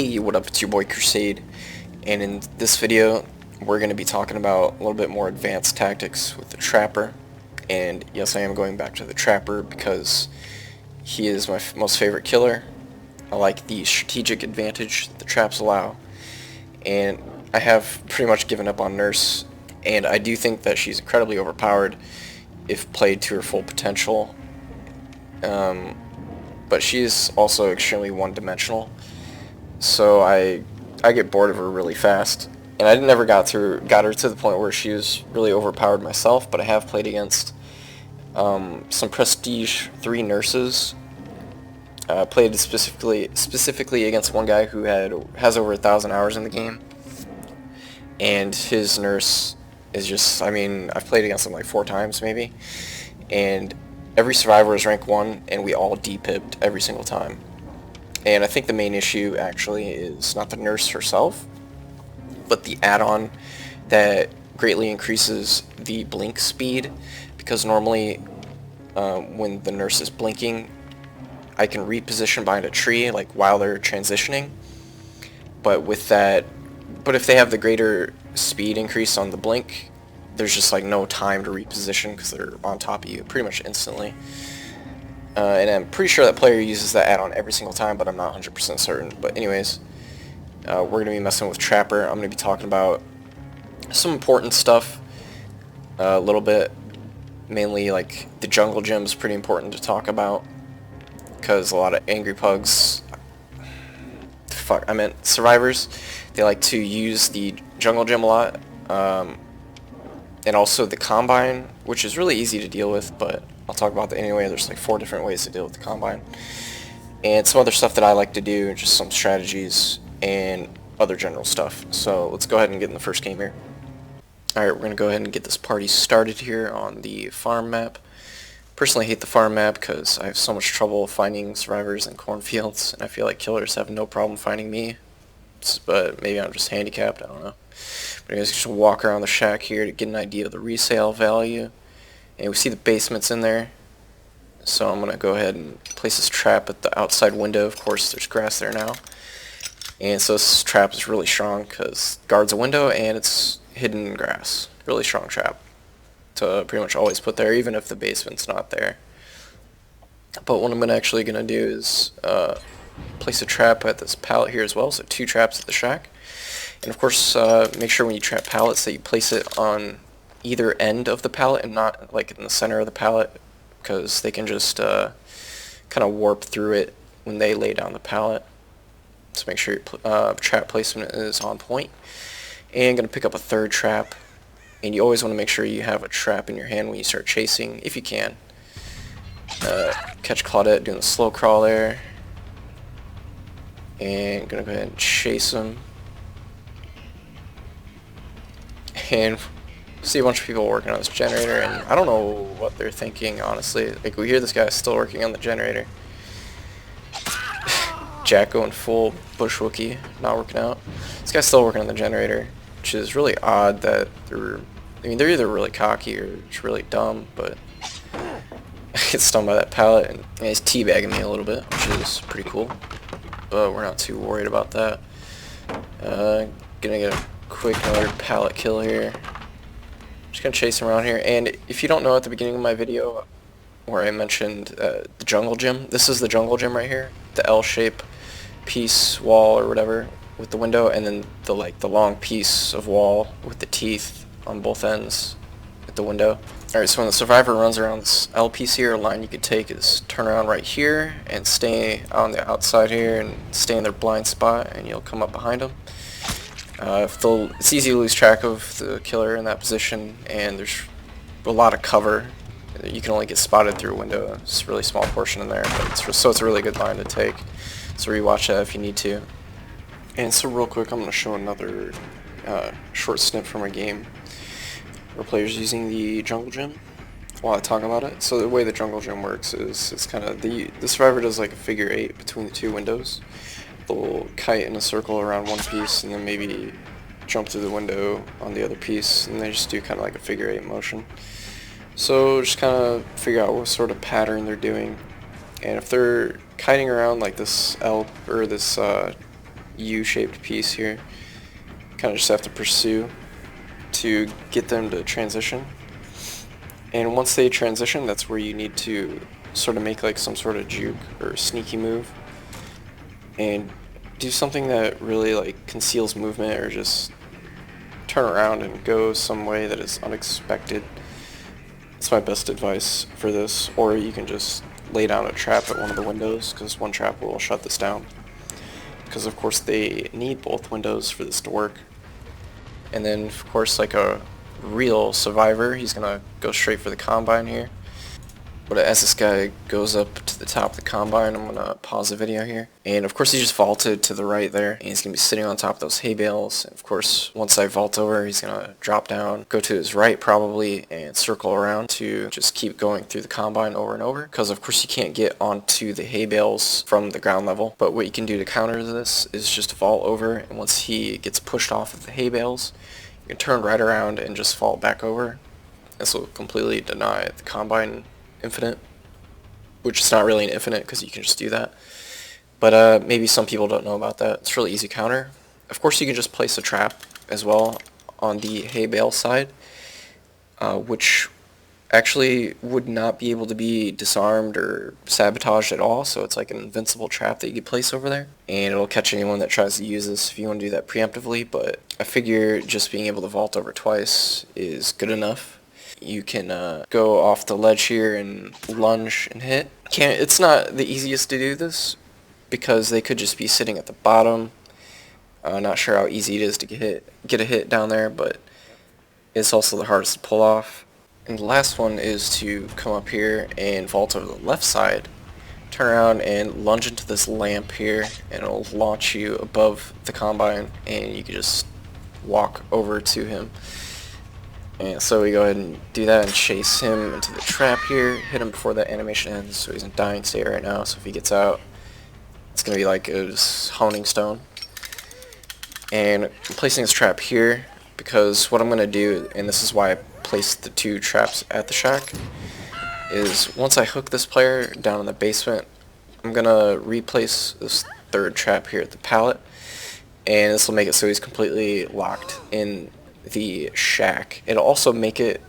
Hey, what up? It's your boy Crusade, and in this video we're going to be talking about a little bit more advanced tactics with the Trapper. And yes, I am going back to the Trapper because he is my most favorite killer. I like the strategic advantage that the traps allow, and I have pretty much given up on Nurse, and I do think that she's incredibly overpowered if played to her full potential, but she is also extremely one-dimensional. So I get bored of her really fast, and I never got her to the point where she was really overpowered myself. But I have played against some Prestige 3 nurses. Played specifically against one guy who has over 1,000 hours in the game, and his nurse is just, I mean, I've played against him like 4 times maybe, and every survivor is rank 1, and we all D-pipped every single time. And I think the main issue actually is not the nurse herself, but the add-on that greatly increases the blink speed, because normally when the nurse is blinking, I can reposition behind a tree like while they're transitioning. But if they have the greater speed increase on the blink, there's just like no time to reposition because they're on top of you pretty much instantly. And I'm pretty sure that player uses that add-on every single time, but I'm not 100% certain. But anyways, we're going to be messing with Trapper. I'm going to be talking about some important stuff a little bit. Mainly, like, the jungle gym is pretty important to talk about, because a lot of angry pugs, survivors, they like to use the jungle gym a lot. And also the Combine, which is really easy to deal with, but I'll talk about that anyway. There's like 4 different ways to deal with the Combine. And some other stuff that I like to do, just some strategies and other general stuff. So let's go ahead and get in the first game here. Alright, we're going to go ahead and get this party started here on the farm map. Personally, I hate the farm map because I have so much trouble finding survivors in cornfields, and I feel like killers have no problem finding me. But maybe I'm just handicapped, I don't know. But anyways, just walk around the shack here to get an idea of the resale value. And we see the basements in there, so I'm going to go ahead and place this trap at the outside window. Of course, there's grass there now. And so this trap is really strong because it guards a window and it's hidden in grass. Really strong trap to pretty much always put there, even if the basement's not there. But what I'm actually going to do is place a trap at this pallet here as well, so 2 traps at the shack. And of course, make sure when you trap pallets that you place it on either end of the pallet and not like in the center of the pallet, because they can just kind of warp through it when they lay down the pallet. So make sure your trap placement is on point. And I'm going to pick up a 3rd trap, and you always want to make sure you have a trap in your hand when you start chasing, if you can. Catch Claudette doing the slow crawl there, and I'm going to go ahead and chase him. And see a bunch of people working on this generator, and I don't know what they're thinking, honestly. Like, we hear this guy still working on the generator. Jack going full bush Wookie, not working out. This guy's still working on the generator, which is really odd that they're either really cocky or just really dumb, but I get stung by that pallet, and he's teabagging me a little bit, which is pretty cool. But we're not too worried about that. Gonna get a quick another pallet kill here. Just gonna chase him around here, and if you don't know, at the beginning of my video where I mentioned the jungle gym, this is the jungle gym right here, the L-shape piece wall or whatever with the window, and then the long piece of wall with the teeth on both ends at the window. Alright, so when the survivor runs around this L piece here, a line you could take is turn around right here and stay on the outside here and stay in their blind spot, and you'll come up behind them. It's easy to lose track of the killer in that position, and there's a lot of cover. You can only get spotted through a window. It's a really small portion in there, but so it's a really good line to take. So rewatch that if you need to. And so real quick, I'm going to show another short snip from a game where players using the jungle gym while I talk about it. So the way the jungle gym works is it's kind of the survivor does like a figure 8 between the 2 windows. They'll kite in a circle around one piece and then maybe jump through the window on the other piece, and they just do kind of like a figure 8 motion. So just kind of figure out what sort of pattern they're doing, and if they're kiting around like this L or this U-shaped piece here. Kind of just have to pursue to get them to transition. And once they transition, that's where you need to sort of make like some sort of juke or sneaky move and do something that really like conceals movement, or just turn around and go some way that is unexpected. That's my best advice for this. Or you can just lay down a trap at one of the windows, because one trap will shut this down, because of course they need both windows for this to work. And then of course, like a real survivor, he's gonna go straight for the combine here. But as this guy goes up to the top of the combine, I'm gonna pause the video here. And of course he just vaulted to the right there, and he's gonna be sitting on top of those hay bales. And of course, once I vault over, he's gonna drop down, go to his right probably, and circle around to just keep going through the combine over and over. Because of course you can't get onto the hay bales from the ground level. But what you can do to counter this is just vault over, and once he gets pushed off of the hay bales, you can turn right around and just vault back over. This will completely deny the combine infinite, which is not really an infinite because you can just do that. But maybe some people don't know about that. It's really easy counter. Of course you can just place a trap as well on the hay bale side, which actually would not be able to be disarmed or sabotaged at all, so it's like an invincible trap that you could place over there, and it'll catch anyone that tries to use this if you want to do that preemptively. But I figure just being able to vault over twice is good enough. You can go off the ledge here and lunge and hit. It's not the easiest to do this because they could just be sitting at the bottom. Not sure how easy it is to get a hit down there, but it's also the hardest to pull off. And the last one is to come up here and vault over the left side, turn around and lunge into this lamp here, and it'll launch you above the combine, and you can just walk over to him. And so we go ahead and do that and chase him into the trap here, hit him before that animation ends, so he's in dying state right now, so if he gets out, it's going to be like a honing stone. And I'm placing this trap here because what I'm going to do, and this is why I placed the two traps at the shack, is once I hook this player down in the basement, I'm going to replace this third trap here at the pallet, and this will make it so he's completely locked in the shack. It'll also make it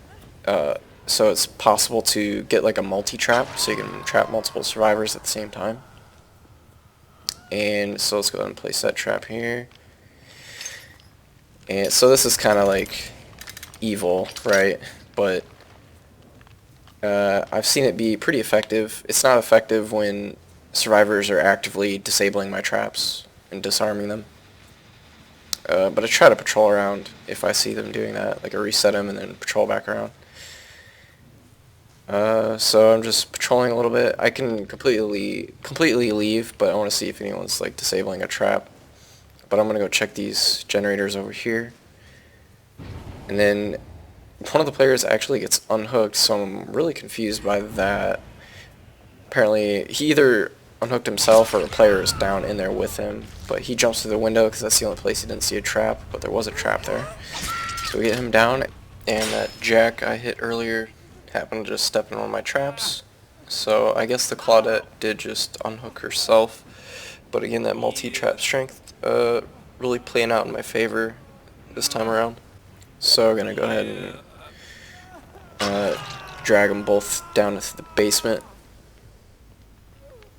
so it's possible to get like a multi-trap, so you can trap multiple survivors at the same time. And so let's go ahead and place that trap here. And so this is kind of like evil, right? But I've seen it be pretty effective. It's not effective when survivors are actively disabling my traps and disarming them. But I try to patrol around if I see them doing that. Like I reset them and then patrol back around. So I'm just patrolling a little bit. I can completely leave, but I want to see if anyone's like disabling a trap. But I'm going to go check these generators over here. And then one of the players actually gets unhooked, so I'm really confused by that. Apparently he either unhooked himself or a player is down in there with him, but he jumps through the window because that's the only place he didn't see a trap, but there was a trap there. So we get him down, and that jack I hit earlier happened to just step in one of my traps. So I guess the Claudette did just unhook herself, but again, that multi-trap strength really playing out in my favor this time around. So we're gonna go ahead and drag them both down into the basement.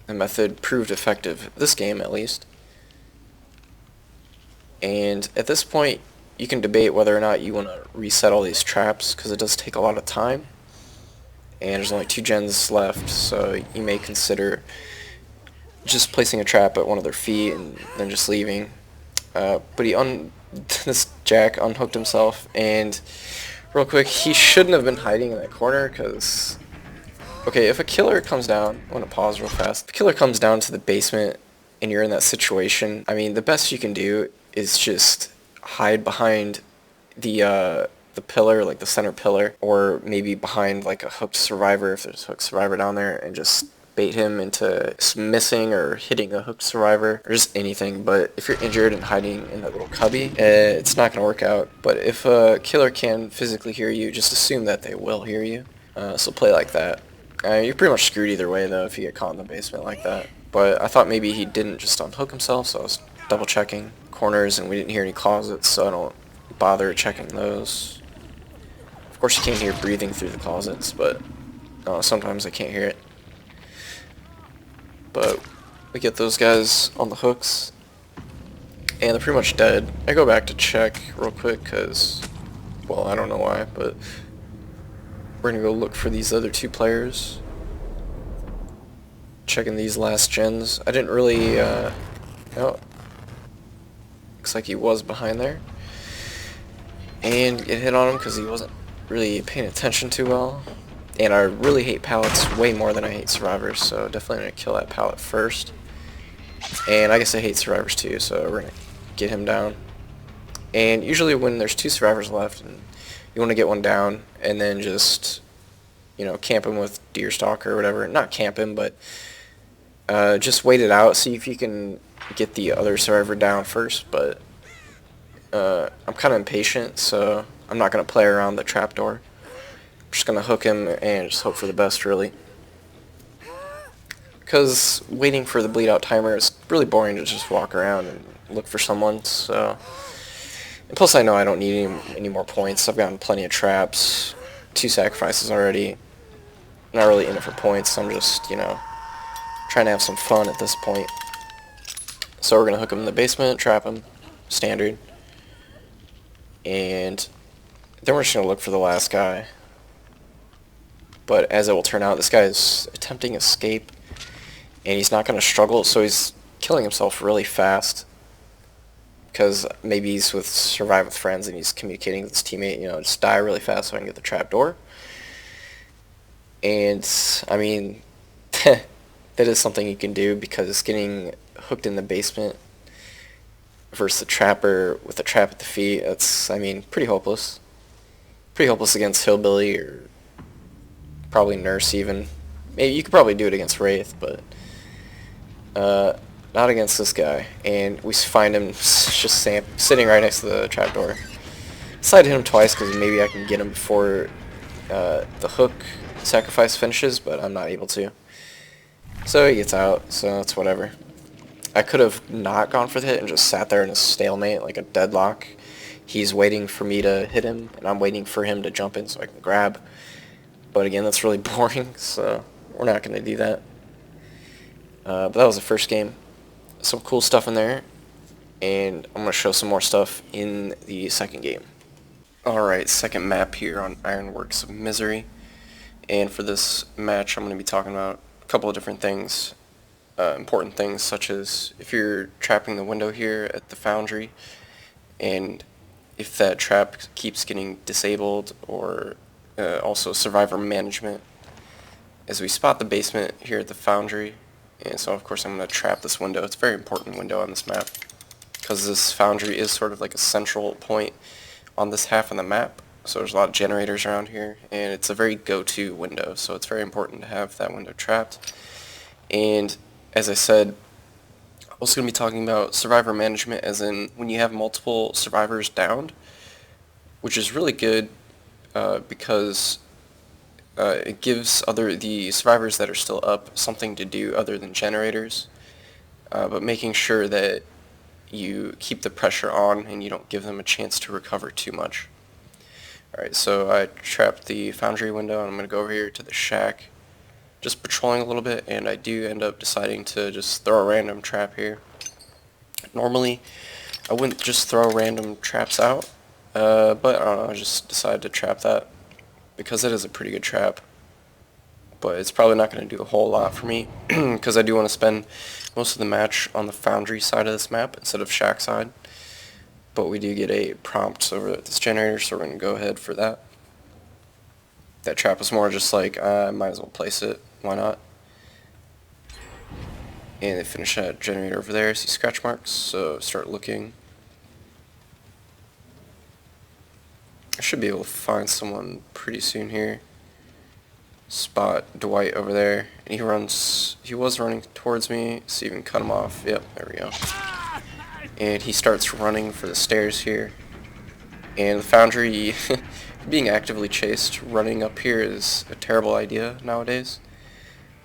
The method proved effective this game, at least. And at this point, you can debate whether or not you want to reset all these traps, because it does take a lot of time. And there's only 2 gens left, so you may consider just placing a trap at one of their feet and then just leaving. But this jack unhooked himself, and real quick, he shouldn't have been hiding in that corner, because okay, if a killer comes down, I want to pause real fast. If a killer comes down to the basement and you're in that situation, I mean, the best you can do is just hide behind the pillar, like the center pillar, or maybe behind like a hooked survivor if there's a hooked survivor down there, and just bait him into missing or hitting a hooked survivor, or just anything. But if you're injured and hiding in that little cubby, it's not going to work out. But if a killer can physically hear you, just assume that they will hear you. So play like that. You're pretty much screwed either way, though, if you get caught in the basement like that. But I thought maybe he didn't just unhook himself, so I was double checking corners, and we didn't hear any closets, so I don't bother checking those. Of course you can't hear breathing through the closets, but sometimes I can't hear it. But we get those guys on the hooks, and they're pretty much dead. I go back to check real quick because, well, I don't know why, but we're gonna go look for these other two players. Checking these last gens. I didn't really, oh, looks like he was behind there. And get hit on him because he wasn't really paying attention too well. And I really hate pallets way more than I hate survivors, so definitely gonna kill that pallet first. And I guess I hate survivors too, so we're gonna get him down. And usually when there's two survivors left, and you want to get one down, and then just, you know, camp him with deer stalk or whatever. Not camp him, but just wait it out, see if you can get the other survivor down first. But I'm kind of impatient, so I'm not gonna play around the trapdoor. I'm just gonna hook him and just hope for the best, really. Because waiting for the bleed out timer is really boring to just walk around and look for someone. So, and plus I know I don't need any more points. I've gotten plenty of traps, 2 sacrifices already. Not really in it for points. I'm just, you know, trying to have some fun at this point. So we're gonna hook him in the basement, trap him, standard, and then we're just gonna look for the last guy. But as it will turn out, this guy is attempting escape, and he's not gonna struggle, so he's killing himself really fast. Because maybe he's with Survive with Friends and he's communicating with his teammate, you know, just die really fast so I can get the trapdoor. And, I mean, that is something you can do, because getting hooked in the basement versus the trapper with a trap at the feet, that's, I mean, pretty hopeless. Pretty hopeless against Hillbilly, or probably Nurse even. Maybe you could probably do it against Wraith, but not against this guy. And we find him just sitting right next to the trapdoor. Decided to hit him twice because maybe I can get him before the hook sacrifice finishes, but I'm not able to. So he gets out, so that's whatever. I could have not gone for the hit and just sat there in a stalemate, like a deadlock. He's waiting for me to hit him, and I'm waiting for him to jump in so I can grab. But again, that's really boring, so we're not going to do that. But that was the first game. Some cool stuff in there, and I'm going to show some more stuff in the second game. Alright, second map here on Ironworks of Misery. And for this match, I'm going to be talking about a couple of different things. Important things, such as if you're trapping the window here at the Foundry, and if that trap keeps getting disabled, or also survivor management, as we spot the basement here at the Foundry. And so of course I'm going to trap this window. It's a very important window on this map, because this Foundry is sort of like a central point on this half of the map. So there's a lot of generators around here, and it's a very go-to window, so it's very important to have that window trapped. And as I said, I'm also going to be talking about survivor management, as in when you have multiple survivors downed, which is really good because it gives the survivors that are still up something to do other than generators, but making sure that you keep the pressure on and you don't give them a chance to recover too much. Alright, so I trapped the Foundry window, and I'm going to go over here to the shack, just patrolling a little bit, and I do end up deciding to just throw a random trap here. Normally, I wouldn't just throw random traps out, but I don't know, I just decided to trap that, because it is a pretty good trap. But it's probably not going to do a whole lot for me, because I do want to spend most of the match on the Foundry side of this map instead of shack side. But we do get a prompt over at this generator, so we're going to go ahead for that. That trap was more just like, I might as well place it, why not? And they finish that generator over there, see scratch marks, so start looking. I should be able to find someone pretty soon here. Spot Dwight over there, and he was running towards me, so you can cut him off. Yep, there we go. And he starts running for the stairs here. And the Foundry, being actively chased, running up here is a terrible idea nowadays.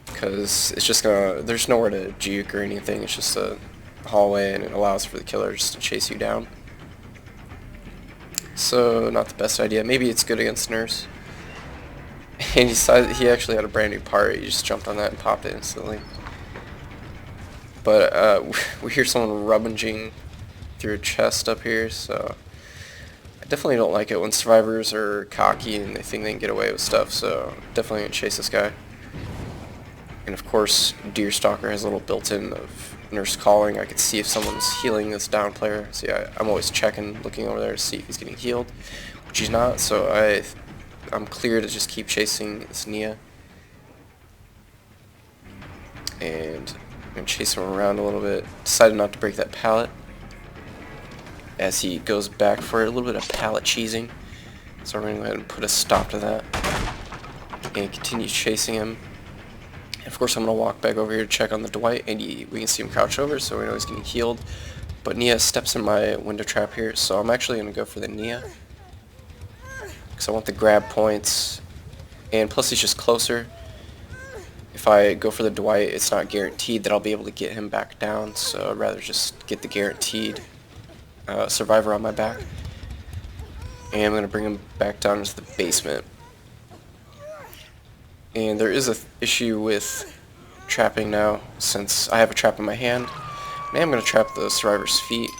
Because it's just gonna, there's nowhere to juke or anything, it's just a hallway, and it allows for the killers to chase you down. So not the best idea. Maybe it's good against Nurse. And he actually had a brand new part. He just jumped on that and popped it instantly. But we hear someone rummaging through a chest up here, so I definitely don't like it when survivors are cocky and they think they can get away with stuff, so definitely gonna chase this guy. And of course, Deerstalker has a little built-in of Nurse calling. I can see if someone's healing this down player. So yeah, I'm always checking, looking over there to see if he's getting healed, which he's not, so I'm clear to just keep chasing this Nia. And I'm going to chase him around a little bit. Decided not to break that pallet as he goes back for a little bit of pallet cheesing. So we're going to go ahead and put a stop to that and continue chasing him. And of course I'm going to walk back over here to check on the Dwight, and we can see him crouch over, so we know he's getting healed. But Nia steps in my window trap here, so I'm actually going to go for the Nia, because I want the grab points, and plus he's just closer. If I go for the Dwight, it's not guaranteed that I'll be able to get him back down, so I'd rather just get the guaranteed survivor on my back. And I'm going to bring him back down into the basement. And there is an issue with trapping now, since I have a trap in my hand. I am going to trap the survivor's feet,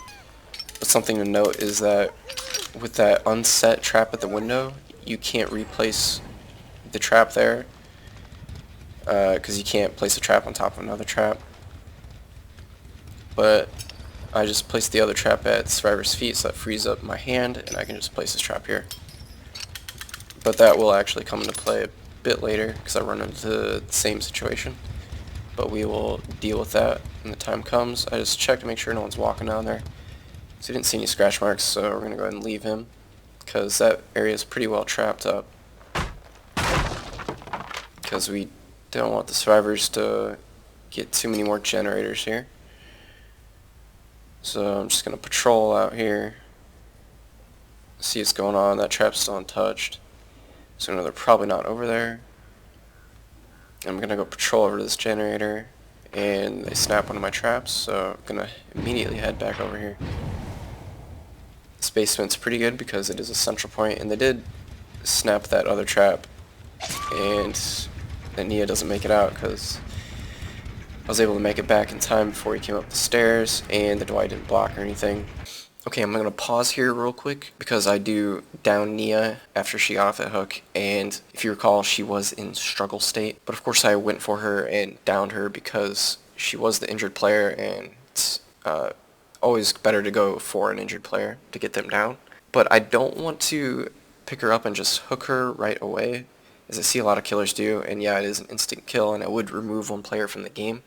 but something to note is that with that unset trap at the window, you can't replace the trap there, because you can't place a trap on top of another trap. But I just placed the other trap at the survivor's feet, so that frees up my hand, and I can just place this trap here. But that will actually come into play a bit later, because I run into the same situation. But we will deal with that when the time comes. I just checked to make sure no one's walking down there. So I didn't see any scratch marks, so we're going to go ahead and leave him, because that area is pretty well trapped up. Because we don't want the survivors to get too many more generators here. So I'm just going to patrol out here, see what's going on. That trap's still untouched, so I know they're probably not over there. I'm going to go patrol over to this generator, and they snap one of my traps, so I'm going to immediately head back over here. This basement's pretty good because it is a central point, and they did snap that other trap, and then Nia doesn't make it out because I was able to make it back in time before he came up the stairs, and the Dwight didn't block or anything. Okay, I'm going to pause here real quick because I do down Nia after she got off that hook, and if you recall, she was in struggle state. But of course I went for her and downed her because she was the injured player, and it's always better to go for an injured player to get them down. But I don't want to pick her up and just hook her right away, as I see a lot of killers do, and yeah, it is an instant kill, and it would remove one player from the game.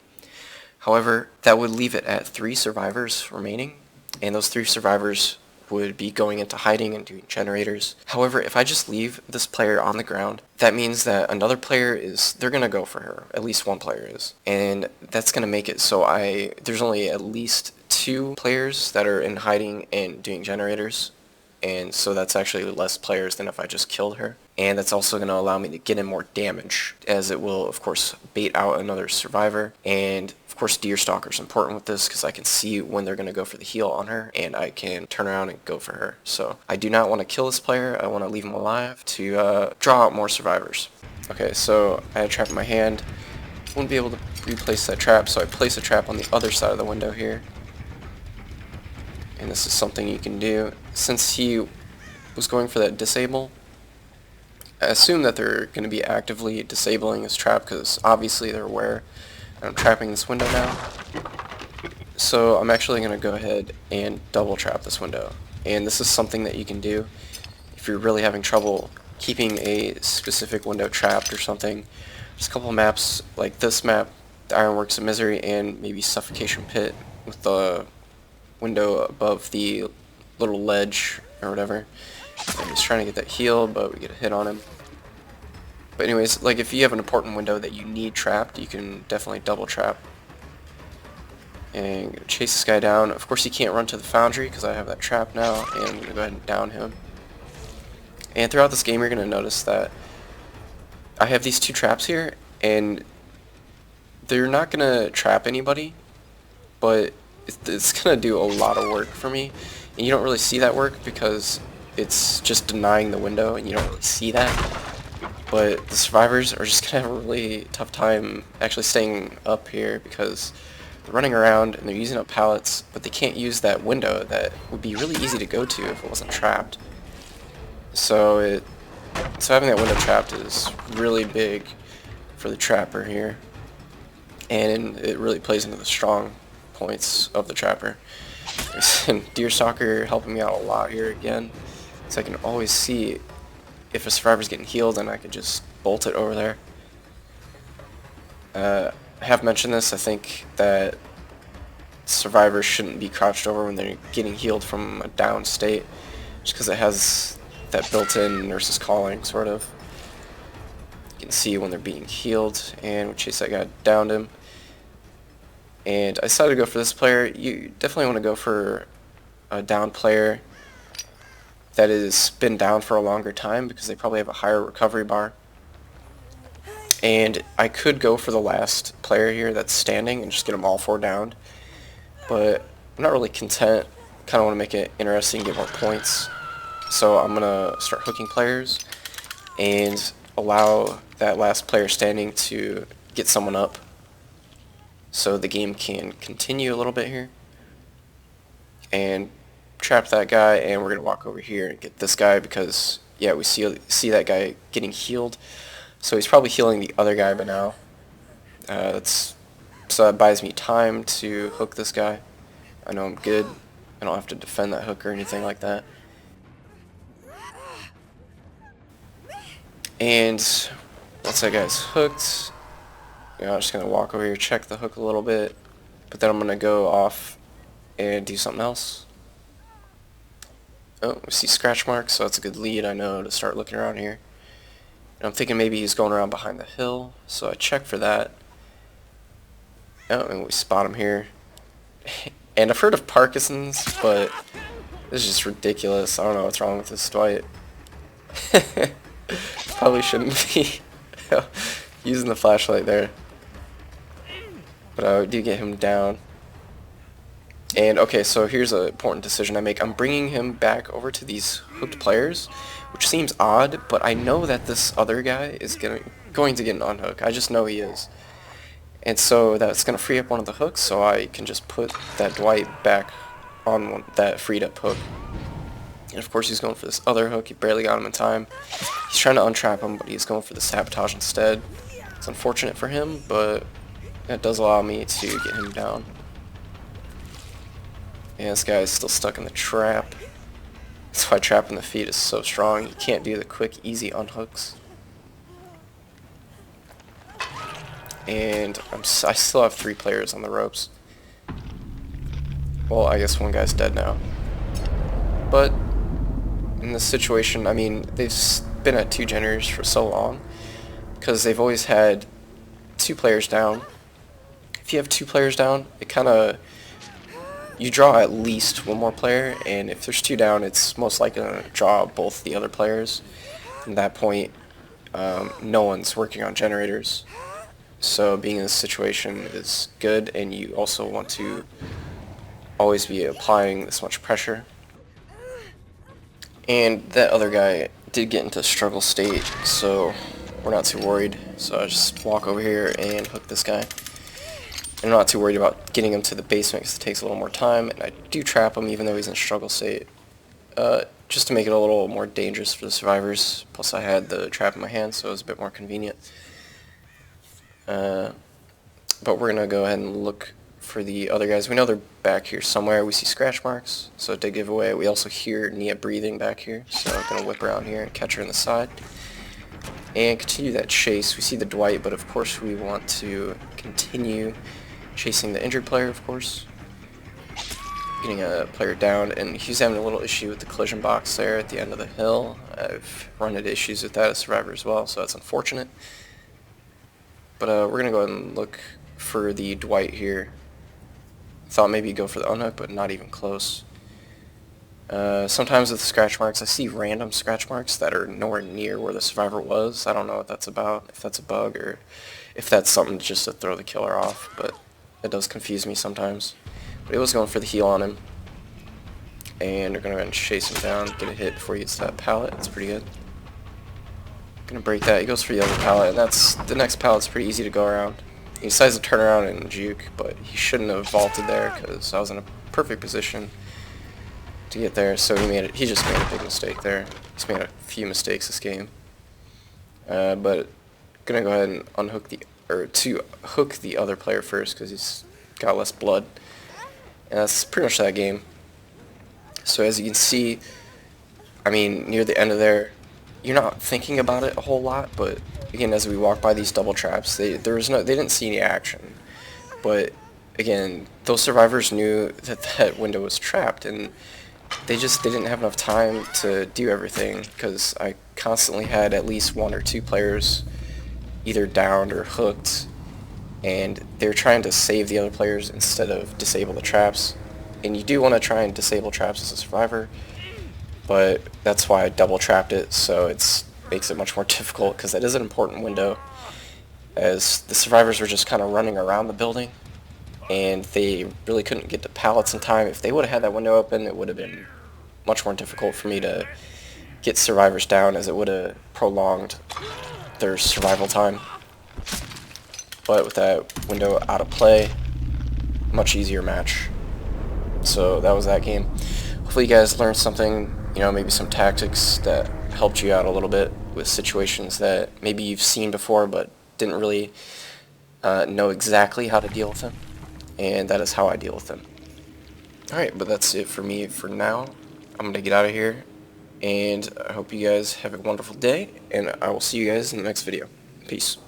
However, that would leave it at 3 survivors remaining, and those 3 survivors would be going into hiding and doing generators. However, if I just leave this player on the ground, that means that another player they're going to go for her. At least one player is. And that's going to make it so there's only at least 2 players that are in hiding and doing generators. And so that's actually less players than if I just killed her. And that's also going to allow me to get in more damage, as it will, of course, bait out another survivor. And of course, Deerstalker is important with this because I can see when they're going to go for the heal on her, and I can turn around and go for her. So I do not want to kill this player. I want to leave him alive to draw out more survivors. Okay, so I had a trap in my hand. Wouldn't be able to replace that trap, so I place a trap on the other side of the window here. And this is something you can do. Since he was going for that disable, I assume that they're going to be actively disabling this trap because obviously they're aware that I'm trapping this window now. So I'm actually going to go ahead and double trap this window. And this is something that you can do if you're really having trouble keeping a specific window trapped or something. There's a couple of maps like this map, the Ironworks of Misery, and maybe Suffocation Pit with the window above the little ledge or whatever. And he's trying to get that healed, but we get a hit on him. But anyways, like if you have an important window that you need trapped, you can definitely double trap. And chase this guy down. Of course he can't run to the Foundry because I have that trap now, and I'm going to go ahead and down him. And throughout this game you're going to notice that I have these 2 traps here, and they're not going to trap anybody, but it's gonna do a lot of work for me, and you don't really see that work because it's just denying the window, and you don't really see that. But the survivors are just gonna have a really tough time actually staying up here because they're running around and they're using up pallets, but they can't use that window that would be really easy to go to if it wasn't trapped. So having that window trapped is really big for the trapper here, and it really plays into the strong points of the trapper. And Deerstalker helping me out a lot here again, so I can always see if a survivor's getting healed and I can just bolt it over there. I have mentioned this, I think that survivors shouldn't be crouched over when they're getting healed from a down state, just because it has that built-in nurse's calling, sort of. You can see when they're being healed, and we chase that guy, downed him. And I decided to go for this player. You definitely want to go for a down player that has been down for a longer time because they probably have a higher recovery bar. And I could go for the last player here that's standing and just get them all four downed, but I'm not really content. Kind of want to make it interesting, get more points. So I'm going to start hooking players and allow that last player standing to get someone up so the game can continue a little bit here. And trap that guy, and we're going to walk over here and get this guy because, yeah, we see that guy getting healed. So he's probably healing the other guy by now. So that buys me time to hook this guy. I know I'm good. I don't have to defend that hook or anything like that. And once that guy's hooked, I'm just going to walk over here, check the hook a little bit, but then I'm going to go off and do something else. Oh, we see scratch marks, so that's a good lead, I know, to start looking around here. And I'm thinking maybe he's going around behind the hill, so I check for that. Oh, and we spot him here. And I've heard of Parkinson's, but this is just ridiculous. I don't know what's wrong with this Dwight. Probably shouldn't be using the flashlight there. But I do get him down. And okay, so here's an important decision I make. I'm bringing him back over to these hooked players, which seems odd, but I know that this other guy is going to get an unhook. I just know he is. And so that's going to free up one of the hooks, so I can just put that Dwight back on that freed up hook. And of course he's going for this other hook. He barely got him in time. He's trying to untrap him, but he's going for the sabotage instead. It's unfortunate for him, but that does allow me to get him down. And this guy is still stuck in the trap. That's why trapping the feet is so strong. You can't do the quick, easy unhooks. And I still have 3 players on the ropes. Well, I guess one guy's dead now. But in this situation, I mean, they've been at 2 generators for so long because they've always had 2 players down. If you have 2 players down, it kind of, you draw at least 1 more player, and if there's 2 down, it's most likely going to draw both the other players. At that point, no one's working on generators. So being in this situation is good, and you also want to always be applying this much pressure. And that other guy did get into a struggle state, so we're not too worried. So I just walk over here and hook this guy. I'm not too worried about getting him to the basement because it takes a little more time, and I do trap him even though he's in struggle state, just to make it a little more dangerous for the survivors. Plus I had the trap in my hand, so it was a bit more convenient. But we're going to go ahead and look for the other guys. We know they're back here somewhere. We see scratch marks, so it did give away. We also hear Nia breathing back here, so I'm going to whip around here and catch her in the side. And continue that chase. We see the Dwight, but of course we want to continue chasing the injured player, of course. Getting a player down, and he's having a little issue with the collision box there at the end of the hill. I've run into issues with that as a survivor as well, so that's unfortunate. But we're going to go ahead and look for the Dwight here. Thought maybe go for the unhook, but not even close. Sometimes with scratch marks, I see random scratch marks that are nowhere near where the survivor was. I don't know what that's about, if that's a bug or if that's something just to throw the killer off, but it does confuse me sometimes. But he was going for the heal on him. And we're going to go ahead and chase him down, get a hit before he gets to that pallet. That's pretty good. Gonna break that. He goes for the other pallet, and that's the next pallet's pretty easy to go around. He decides to turn around and juke, but he shouldn't have vaulted there because I was in a perfect position to get there. So he just made a big mistake there. He's made a few mistakes this game. But gonna go ahead and hook the other player first because he's got less blood. And that's pretty much that game. So as you can see, I mean, near the end of there, you're not thinking about it a whole lot, but again, as we walk by these double traps, they didn't see any action. But again, those survivors knew that that window was trapped, and they didn't have enough time to do everything, because I constantly had at least 1 or 2 players either downed or hooked, and they were trying to save the other players instead of disable the traps. And you do want to try and disable traps as a survivor, but that's why I double trapped it, so it makes it much more difficult, because that is an important window, as the survivors were just kind of running around the building, and they really couldn't get to pallets in time. If they would have had that window open, it would have been much more difficult for me to get survivors down, as it would have prolonged their survival time. But with that window out of play, much easier match. So that was that game. Hopefully you guys learned something, maybe some tactics that helped you out a little bit with situations that maybe you've seen before but didn't really know exactly how to deal with them. And that is how I deal with them. Alright, but that's it for me for now. I'm going to get out of here, and I hope you guys have a wonderful day, and I will see you guys in the next video. Peace.